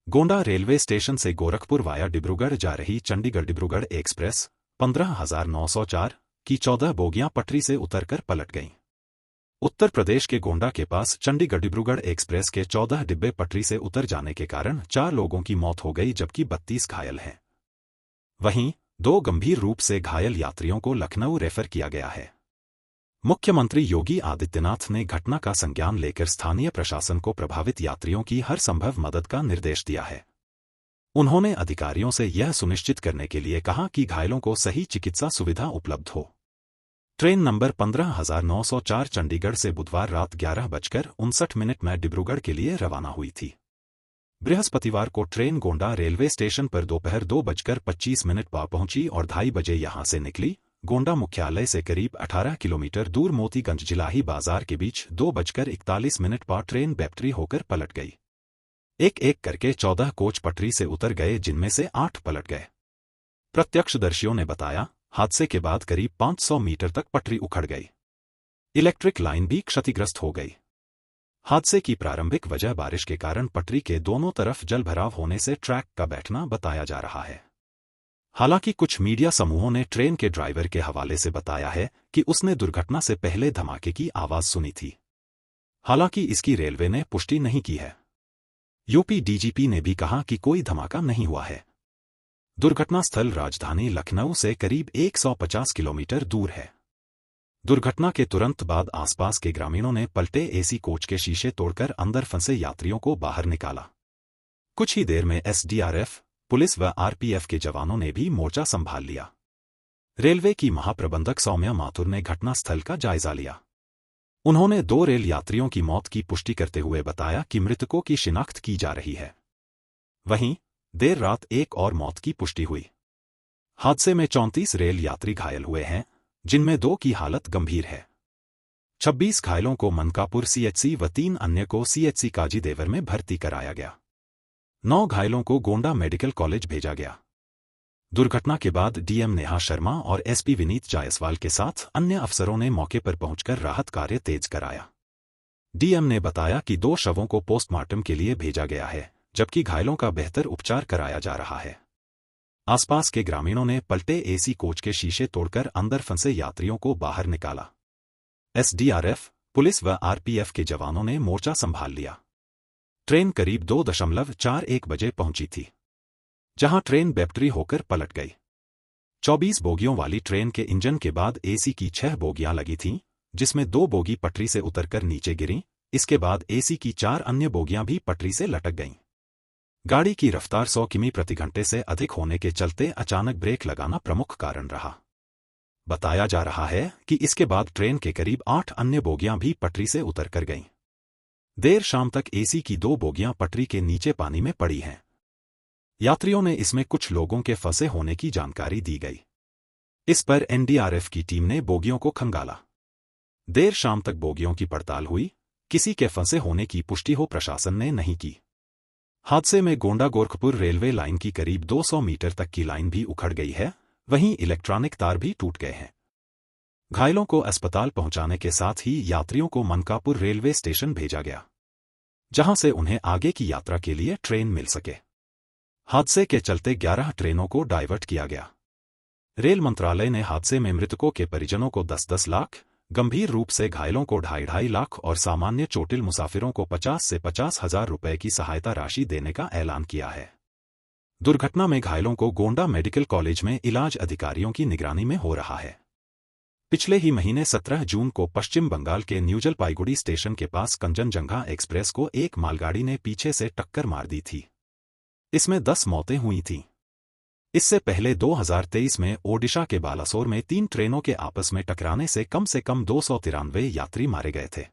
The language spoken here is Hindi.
गोंडा रेलवे स्टेशन से गोरखपुर वाया डिब्रूगढ़ जा रही चंडीगढ़ डिब्रूगढ़ एक्सप्रेस 15,904 की 14 बोगियां पटरी से उतरकर पलट गईं। उत्तर प्रदेश के गोंडा के पास चंडीगढ़ डिब्रूगढ़ एक्सप्रेस के 14 डिब्बे पटरी से उतर जाने के कारण 4 लोगों की मौत हो गई जबकि 32 घायल हैं। वहीं 2 गंभीर रूप से घायल यात्रियों को लखनऊ रेफर किया गया है। मुख्यमंत्री योगी आदित्यनाथ ने घटना का संज्ञान लेकर स्थानीय प्रशासन को प्रभावित यात्रियों की हर संभव मदद का निर्देश दिया है। उन्होंने अधिकारियों से यह सुनिश्चित करने के लिए कहा कि घायलों को सही चिकित्सा सुविधा उपलब्ध हो। ट्रेन नंबर 15,904 चंडीगढ़ से बुधवार रात 11:59 में डिब्रूगढ़ के लिए रवाना हुई थी। बृहस्पतिवार को ट्रेन गोंडा रेलवे स्टेशन पर दोपहर 2:25 पर पहुंची और 2:30 बजे यहां से निकली। गोंडा मुख्यालय से करीब 18 किलोमीटर दूर मोतीगंज जिलाही बाजार के बीच 2:41 पर ट्रेन बैप्ट्री होकर पलट गई। एक करके 14 कोच पटरी से उतर गए, जिनमें से 8 पलट गए। प्रत्यक्षदर्शियों ने बताया, हादसे के बाद करीब 500 मीटर तक पटरी उखड़ गई। इलेक्ट्रिक लाइन भी क्षतिग्रस्त हो गई। हादसे की प्रारंभिक वजह बारिश के कारण पटरी के दोनों तरफ जलभराव होने से ट्रैक का बैठना बताया जा रहा है। हालांकि कुछ मीडिया समूहों ने ट्रेन के ड्राइवर के हवाले से बताया है कि उसने दुर्घटना से पहले धमाके की आवाज सुनी थी। हालांकि इसकी रेलवे ने पुष्टि नहीं की है। यूपी डीजीपी ने भी कहा कि कोई धमाका नहीं हुआ है। दुर्घटना स्थल राजधानी लखनऊ से करीब 150 किलोमीटर दूर है। दुर्घटना के तुरंत बाद आसपास के ग्रामीणों ने पलटे एसी कोच के शीशे तोड़कर अंदर फंसे यात्रियों को बाहर निकाला। कुछ ही देर में एसडीआरएफ, पुलिस व आरपीएफ के जवानों ने भी मोर्चा संभाल लिया। रेलवे की महाप्रबंधक सौम्या माथुर ने घटनास्थल का जायजा लिया। उन्होंने 2 रेल यात्रियों की मौत की पुष्टि करते हुए बताया कि मृतकों की शिनाख्त की जा रही है। वहीं देर रात एक और मौत की पुष्टि हुई। हादसे में 34 रेल यात्री घायल हुए हैं, जिनमें 2 की हालत गंभीर है। 26 घायलों को मनकापुर सीएचसी व 3 अन्य को सीएचसी काजीदेवर में भर्ती कराया गया। 9 घायलों को गोंडा मेडिकल कॉलेज भेजा गया। दुर्घटना के बाद डीएम नेहा शर्मा और एसपी विनीत जायसवाल के साथ अन्य अफसरों ने मौके पर पहुंचकर राहत कार्य तेज कराया। डीएम ने बताया कि 2 शवों को पोस्टमार्टम के लिए भेजा गया है, जबकि घायलों का बेहतर उपचार कराया जा रहा है। आसपास के ग्रामीणों ने पलटे एसी कोच के शीशे तोड़कर अंदर फंसे यात्रियों को बाहर निकाला। एसडीआरएफ, पुलिस व आरपीएफ के जवानों ने मोर्चा संभाल लिया। ट्रेन करीब 2:41 बजे पहुंची थी, जहां ट्रेन बैप्ट्री होकर पलट गई। 24 बोगियों वाली ट्रेन के इंजन के बाद एसी की 6 बोगियां लगी थीं, जिसमें 2 बोगी पटरी से उतरकर नीचे गिरीं। इसके बाद एसी की 4 अन्य बोगियां भी पटरी से लटक गईं। गाड़ी की रफ्तार 100 किमी प्रति घंटे से अधिक होने के चलते अचानक ब्रेक लगाना प्रमुख कारण रहा। बताया जा रहा है कि इसके बाद ट्रेन के करीब 8 अन्य बोगियां भी पटरी से उतरकर गईं। देर शाम तक एसी की 2 बोगियां पटरी के नीचे पानी में पड़ी हैं। यात्रियों ने इसमें कुछ लोगों के फंसे होने की जानकारी दी गई। इस पर एनडीआरएफ की टीम ने बोगियों को खंगाला। देर शाम तक बोगियों की पड़ताल हुई। किसी के फंसे होने की पुष्टि हो प्रशासन ने नहीं की। हादसे में गोंडा गोरखपुर रेलवे लाइन की करीब 200 मीटर तक की लाइन भी उखड़ गई है। वहीं इलेक्ट्रॉनिक तार भी टूट गए हैं। घायलों को अस्पताल पहुंचाने के साथ ही यात्रियों को मनकापुर रेलवे स्टेशन भेजा गया, जहां से उन्हें आगे की यात्रा के लिए ट्रेन मिल सके। हादसे के चलते 11 ट्रेनों को डायवर्ट किया गया। रेल मंत्रालय ने हादसे में मृतकों के परिजनों को 10-10 लाख, गंभीर रूप से घायलों को 2.5 लाख और सामान्य चोटिल मुसाफिरों को 50 से 50,000 रुपए की सहायता राशि देने का ऐलान किया है। दुर्घटना में घायलों को गोंडा मेडिकल कॉलेज में इलाज अधिकारियों की निगरानी में हो रहा है। पिछले ही महीने 17 जून को पश्चिम बंगाल के न्यू जलपाईगुड़ी स्टेशन के पास कंचनजंगा एक्सप्रेस को एक मालगाड़ी ने पीछे से टक्कर मार दी थी। इसमें 10 मौतें हुई थीं। इससे पहले 2023 में ओडिशा के बालासोर में 3 ट्रेनों के आपस में टकराने से कम 293 यात्री मारे गए थे।